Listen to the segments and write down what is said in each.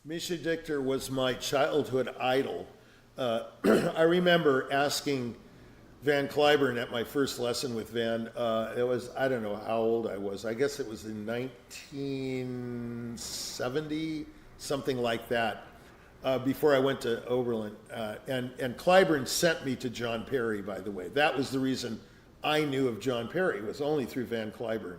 Misha Dichter was my childhood idol. I remember asking Van Cliburn at my first lesson with Van. It was, I don't know how old I was. I guess it was in 1970, something like that, before I went to Oberlin. And Cliburn sent me to John Perry, by the way. That was the reason I knew of John Perry, was only through Van Cliburn.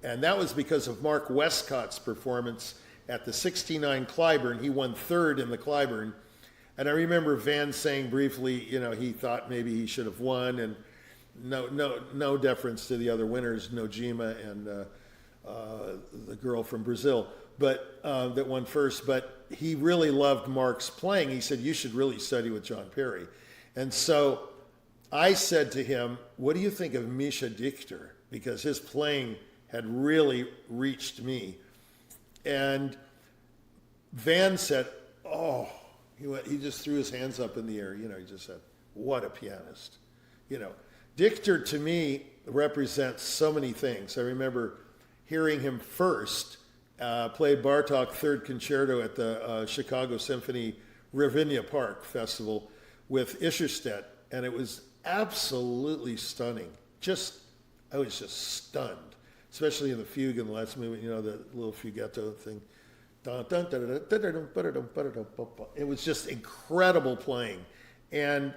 And that was because of Mark Westcott's performance at the 69 Cliburn. He won third in the Cliburn. And I remember Van saying briefly, you know, he thought maybe he should have won, and no deference to the other winners, Nojima and the girl from Brazil, but that won first. But he really loved Mark's playing. He said, you should really study with John Perry. And so I said to him, what do you think of Misha Dichter? Because his playing had really reached me. And Van said, oh, he just threw his hands up in the air. You know, he just said, what a pianist. You know, Dichter to me represents so many things. I remember hearing him first play Bartók Third Concerto at the Chicago Symphony Ravinia Park Festival with Ischerstedt, and it was absolutely stunning. I was just stunned, especially in the fugue in the last movement, you know, the little fugetto thing. It was just incredible playing. And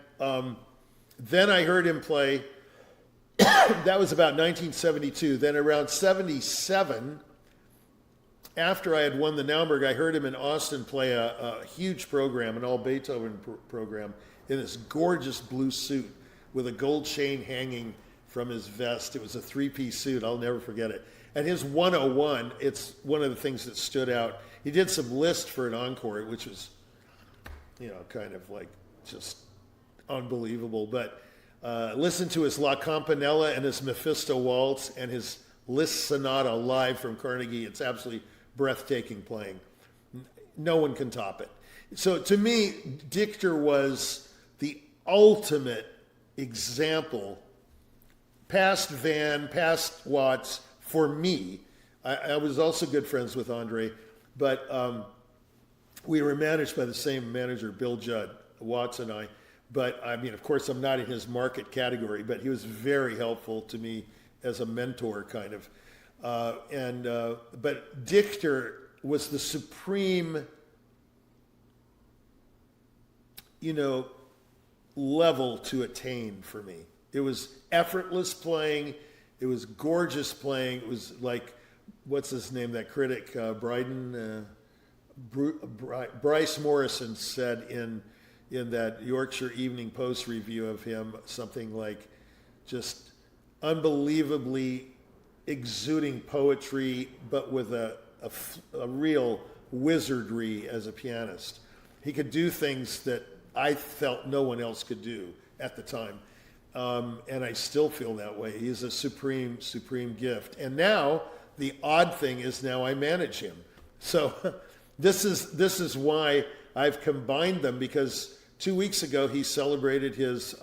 then I heard him play, that was about 1972. Then around 77, after I had won the Naumburg, I heard him in Austin play a huge program, an all Beethoven program, in this gorgeous blue suit with a gold chain hanging from his vest. It was a three-piece suit. I'll never forget it. And his 101, it's one of the things that stood out. He did some Liszt for an encore, which was, you know, kind of like just unbelievable. But listen to his La Campanella and his Mephisto Waltz and his Liszt Sonata live from Carnegie. It's absolutely breathtaking playing. No one can top it. So to me, Dichter was the ultimate example, past Van, past Watts, for me. I was also good friends with Andre, but we were managed by the same manager, Bill Judd, Watts and I. But I mean, of course, I'm not in his market category, but he was very helpful to me as a mentor, kind of. But Dichter was the supreme, you know, level to attain for me. It was effortless playing. It was gorgeous playing. It was like, what's his name, that critic, Bryce Morrison said in that Yorkshire Evening Post review of him, something like just unbelievably exuding poetry, but with a real wizardry as a pianist. He could do things that I felt no one else could do at the time. And I still feel that way. He's a supreme, supreme gift. And now the odd thing is now I manage him. So this is why I've combined them, because 2 weeks ago he celebrated his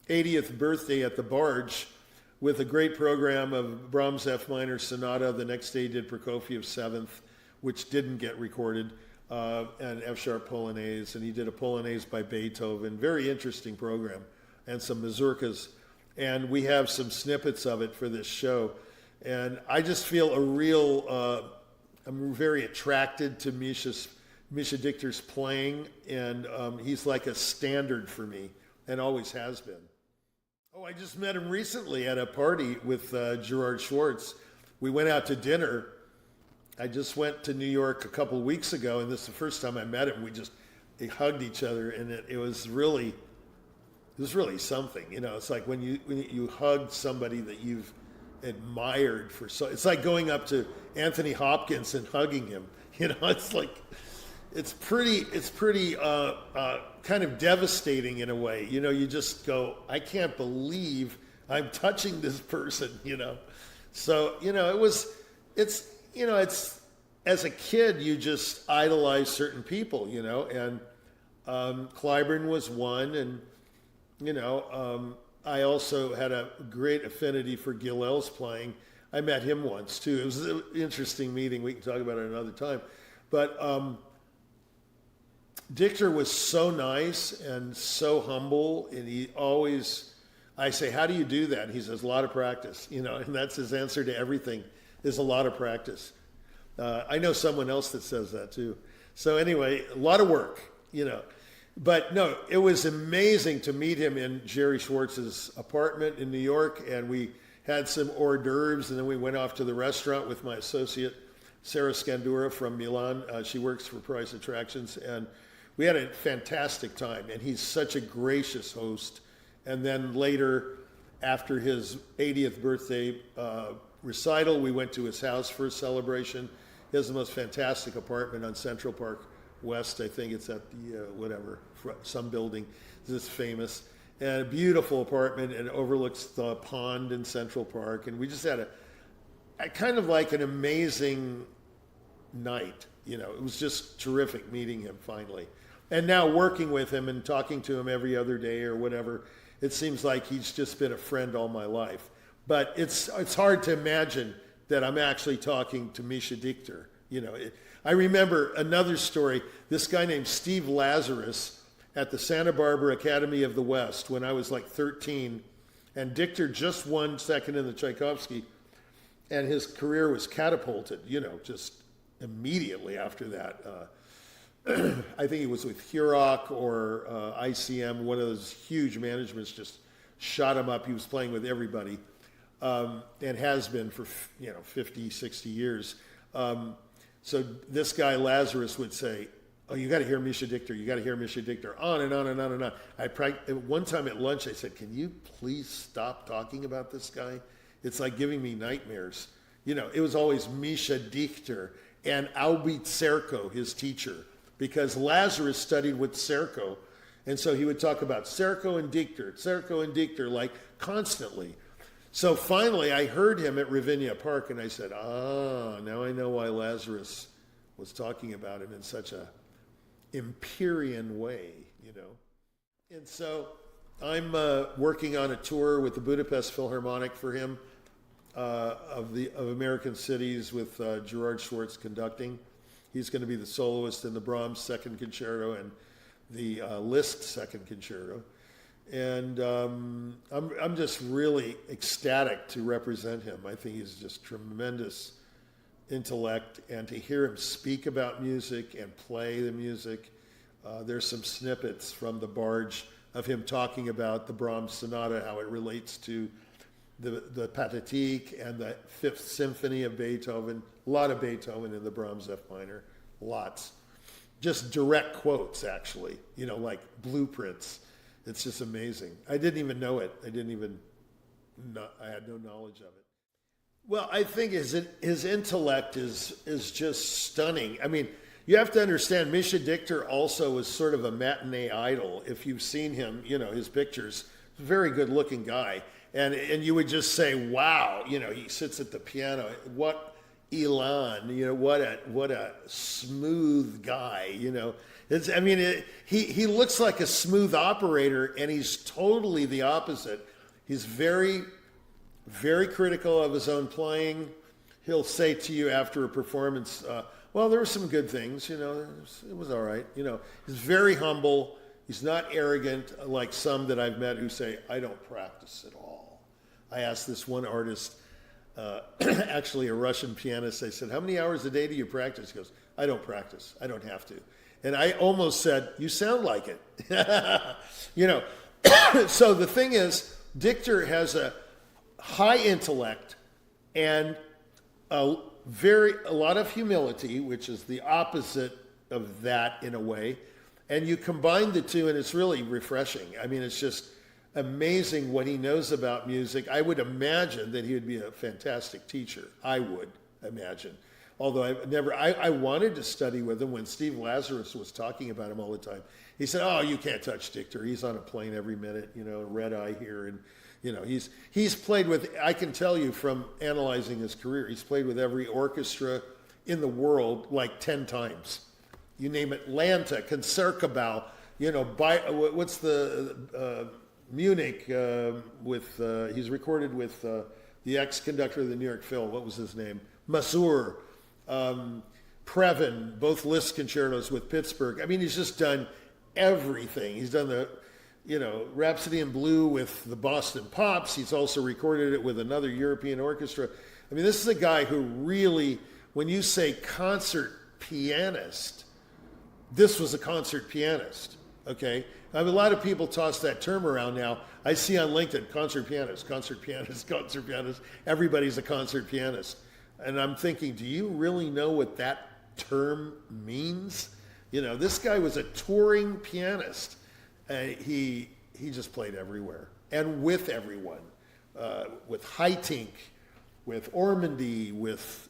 80th birthday at the Barge with a great program of Brahms F minor sonata. The next day he did Prokofiev's Seventh, which didn't get recorded, and F sharp Polonaise, and he did a Polonaise by Beethoven. Very interesting program, and some mazurkas. And we have some snippets of it for this show. And I just feel I'm very attracted to Misha Dichter's playing, and he's like a standard for me, and always has been. Oh, I just met him recently at a party with Gerard Schwartz. We went out to dinner. I just went to New York a couple of weeks ago, and this is the first time I met him. We hugged each other, and it was really something. You know, it's like when you hug somebody that you've admired for it's like going up to Anthony Hopkins and hugging him. You know, it's like it's pretty kind of devastating in a way. You know, you just go, I can't believe I'm touching this person, you know. So, you know, it's as a kid you just idolize certain people, you know, and Cliburn was one, and you know, I also had a great affinity for Gilel's playing. I met him once too. It was an interesting meeting. We can talk about it another time. But Dichter was so nice and so humble, and he always, I say, how do you do that? He says, a lot of practice, and that's his answer to everything, is a lot of practice. I know someone else that says that too. So anyway, a lot of work, But no, it was amazing to meet him in Jerry Schwartz's apartment in New York, and we had some hors d'oeuvres, and then we went off to the restaurant with my associate, Sarah Scandura from Milan. She works for Price Attractions, and we had a fantastic time, and he's such a gracious host. And then later, after his 80th birthday recital, we went to his house for a celebration. He has the most fantastic apartment on Central Park West. I think it's at the, some building that's famous. And a beautiful apartment, and overlooks the pond in Central Park. And we just had a kind of like an amazing night. It was just terrific meeting him finally. And now working with him and talking to him every other day or whatever, it seems like he's just been a friend all my life. But it's hard to imagine that I'm actually talking to Misha Dichter. I remember another story, this guy named Steve Lazarus at the Santa Barbara Academy of the West when I was like 13, and Dichter just won second in the Tchaikovsky, and his career was catapulted, just immediately after that. I think he was with Hurok or ICM, one of those huge managements just shot him up. He was playing with everybody, and has been for 50, 60 years. So this guy Lazarus would say, "Oh, you got to hear Misha Dichter. You got to hear Misha Dichter." On and on and on and on. One time at lunch, I said, "Can you please stop talking about this guy? It's like giving me nightmares." It was always Misha Dichter and Albert Serko, his teacher, because Lazarus studied with Serko, and so he would talk about Serko and Dichter, like constantly. So finally, I heard him at Ravinia Park, and I said, now I know why Lazarus was talking about him in such a Empyrean way, And so I'm working on a tour with the Budapest Philharmonic for him of American Cities with Gerard Schwartz conducting. He's going to be the soloist in the Brahms Second Concerto and the Liszt Second Concerto. And I'm just really ecstatic to represent him. I think he's just tremendous intellect, and to hear him speak about music and play the music. There's some snippets from the Barge of him talking about the Brahms Sonata, how it relates to the Pathetique and the Fifth Symphony of Beethoven. A lot of Beethoven in the Brahms F minor, lots. Just direct quotes, actually, like blueprints. It's just amazing. I didn't even know it. I had no knowledge of it. Well, I think his intellect is just stunning. I mean, you have to understand, Misha Dichter also was sort of a matinee idol. If you've seen him, his pictures, very good looking guy. And you would just say, wow, he sits at the piano. What elan, what a smooth guy, he looks like a smooth operator, and he's totally the opposite. He's very, very critical of his own playing. He'll say to you after a performance, well, there were some good things, it was all right. He's very humble. He's not arrogant like some that I've met who say, I don't practice at all. I asked this one artist, actually a Russian pianist, I said, how many hours a day do you practice? He goes, I don't practice. I don't have to. And I almost said, you sound like it. So the thing is, Dichter has a high intellect and a lot of humility, which is the opposite of that in a way. And you combine the two, and it's really refreshing. I mean, it's just amazing what he knows about music. I would imagine that he would be a fantastic teacher. I would imagine. Although I wanted to study with him when Steve Lazarus was talking about him all the time. He said, oh, you can't touch Dichter. He's on a plane every minute, red eye here. And, he's played with, I can tell you from analyzing his career, he's played with every orchestra in the world like 10 times. You name it, Atlanta, Concertgebouw, what's the Munich he's recorded with the ex-conductor of the New York Phil, what was his name? Masur, Previn, both Liszt concertos with Pittsburgh. I mean, he's just done everything. He's done the, Rhapsody in Blue with the Boston Pops. He's also recorded it with another European orchestra. I mean, this is a guy who really, when you say concert pianist, this was a concert pianist, okay? I mean, a lot of people toss that term around now. I see on LinkedIn, concert pianist, concert pianist, concert pianist. Everybody's a concert pianist. And I'm thinking, do you really know what that term means? This guy was a touring pianist. He just played everywhere and with everyone, with Haitink, with Ormandy, with,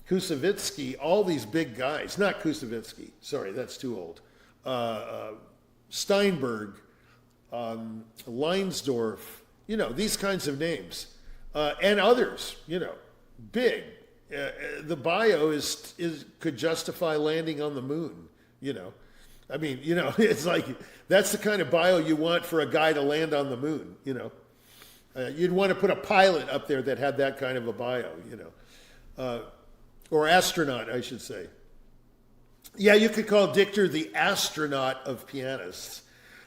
Kusevitsky, all these big guys. Not Kusevitsky, sorry, that's too old. Steinberg, Leinsdorf, these kinds of names, and others, big. The bio could justify landing on the moon, I mean, it's like, that's the kind of bio you want for a guy to land on the moon, you'd want to put a pilot up there that had that kind of a bio, or astronaut, I should say. Yeah, you could call Dichter the astronaut of pianists.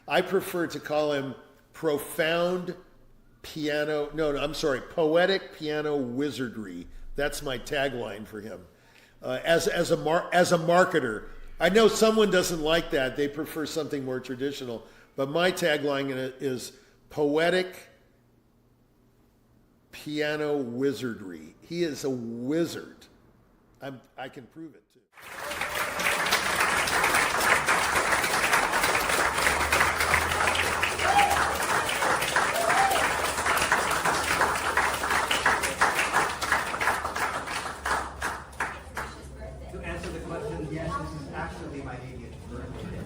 I prefer to call him poetic piano wizardry. That's my tagline for him. As a marketer, I know someone doesn't like that. They prefer something more traditional. But my tagline in it is poetic piano wizardry. He is a wizard. I can prove it too. To answer the question, yes, this is actually my 80th birthday.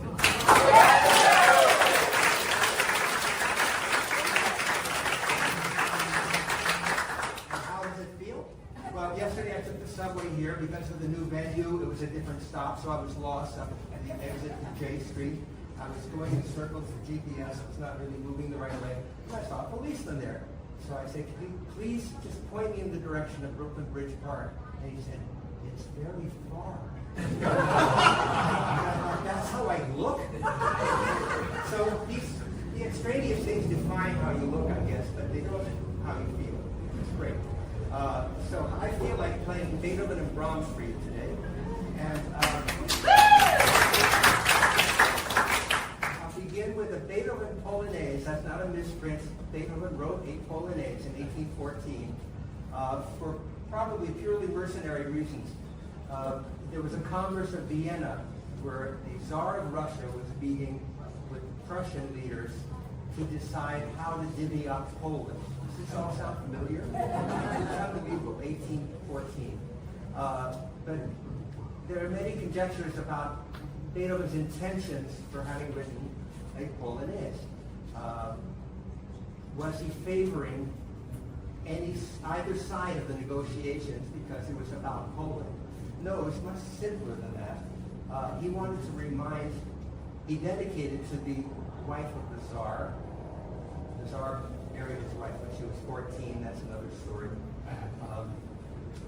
How does it feel? Well, yesterday I took the subway here because of the new venue. It was a different stop, so I was lost up at the exit to J Street. I was going in circles for GPS. I was not really moving the right way. I saw a policeman there. So I said, "Can you please just point me in the direction of Brooklyn Bridge Park?" And he said, "It's very far." That's how I look. So the extraneous things define how you look, I guess, but they don't how you feel. It's great. So I feel like playing Beethoven and Brahms for you today. And I'll begin with a Beethoven Polonaise. That's not a misprint. Beethoven wrote a Polonaise in 1814 for probably purely mercenary reasons. There was a Congress of Vienna where the Tsar of Russia was meeting with Prussian leaders to decide how to divvy up Poland. Does this all sound familiar? It's unbelievable, 1814. But there are many conjectures about Beethoven's intentions for having written a Polonaise. Was he favoring either side of the negotiations because it was about Poland? No, it was much simpler than that. He wanted to he dedicated to the wife of the Tsar. The Tsar married his wife when she was 14, that's another story.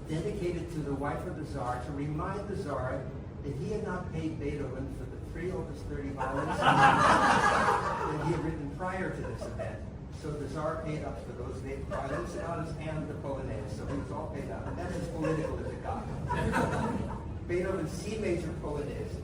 Dedicated to the wife of the Tsar to remind the Tsar that he had not paid Beethoven for the 3 opus 30 violins that he had written prior to this event. So the Tsar paid up for those violins and the Polonaise. So he was all paid up. And that's as political as it got. Beethoven's C major Polonaise.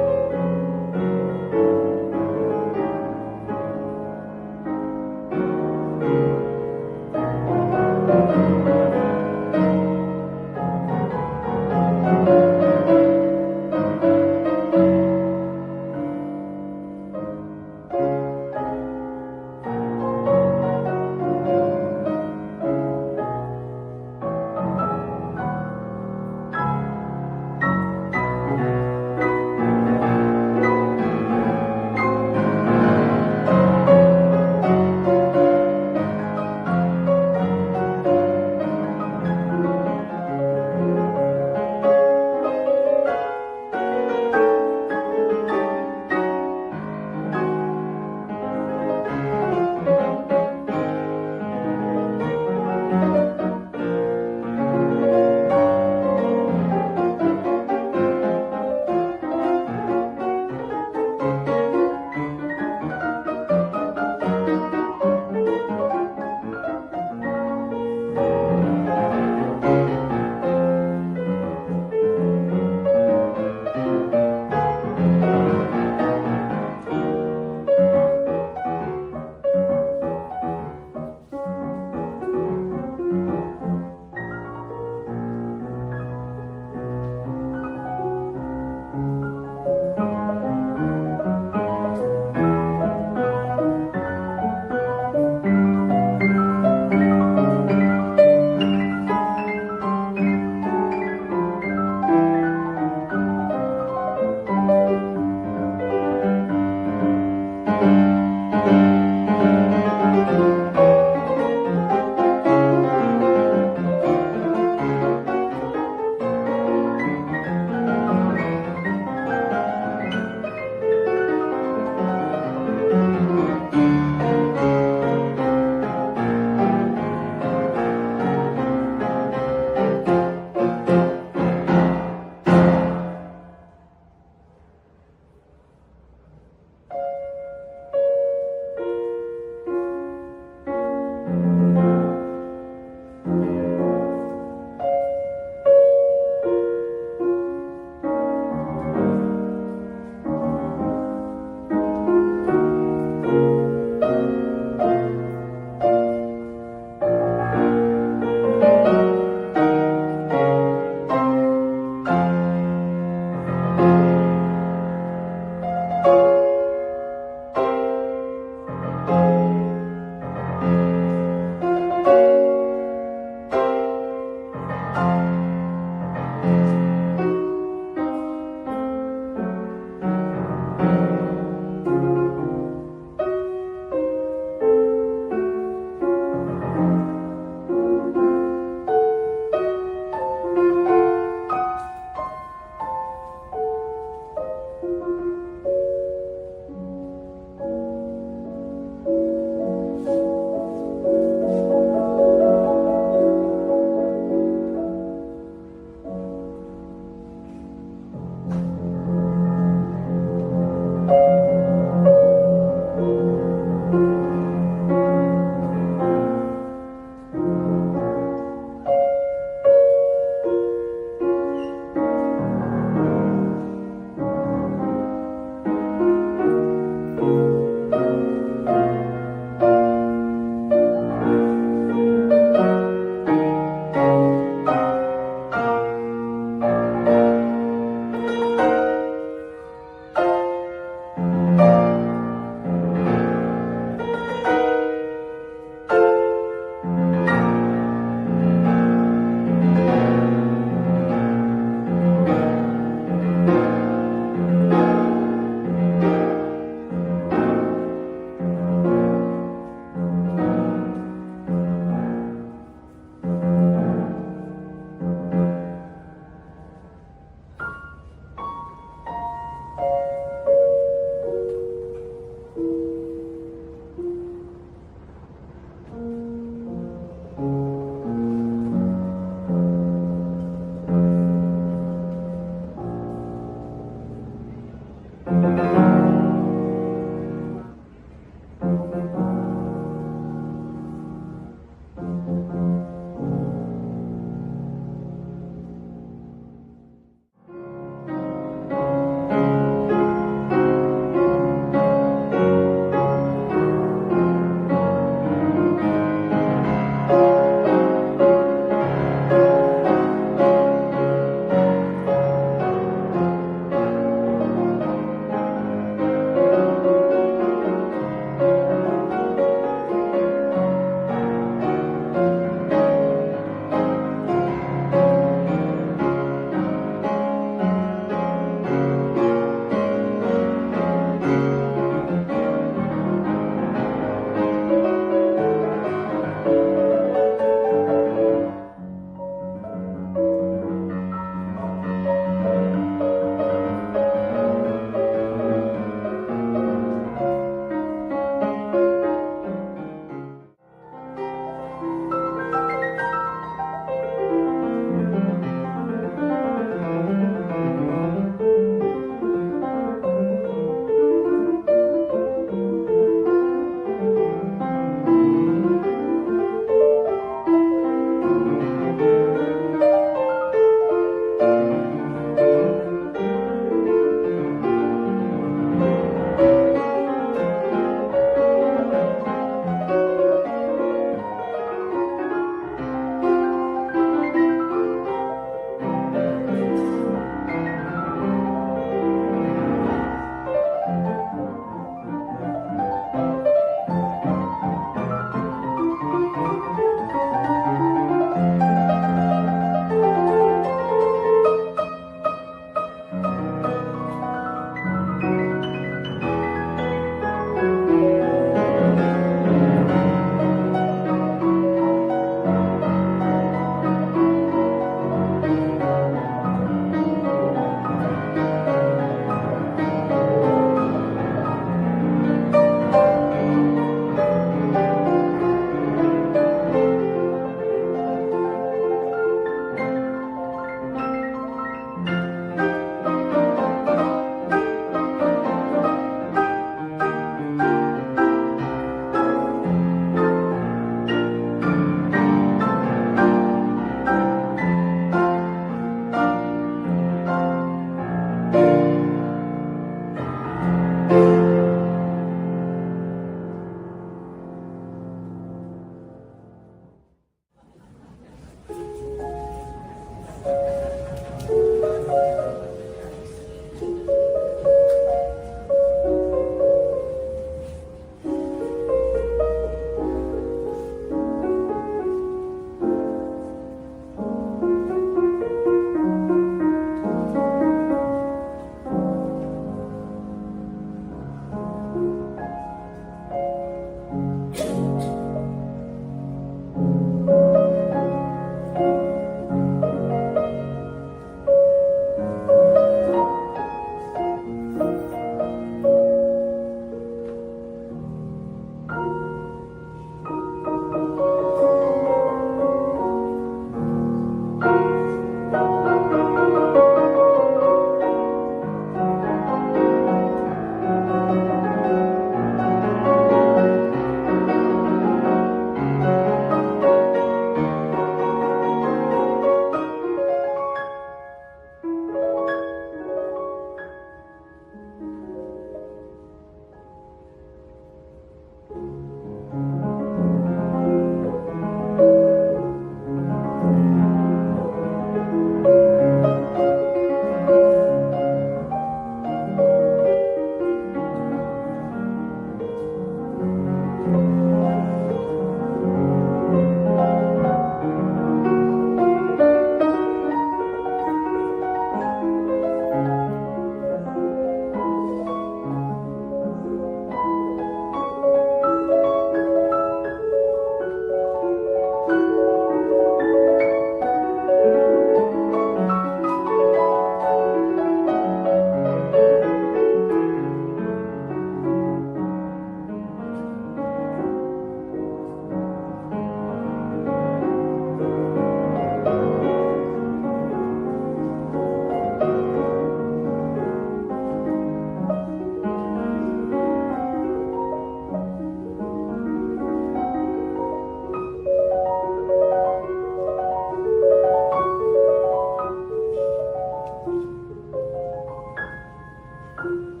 Thank you.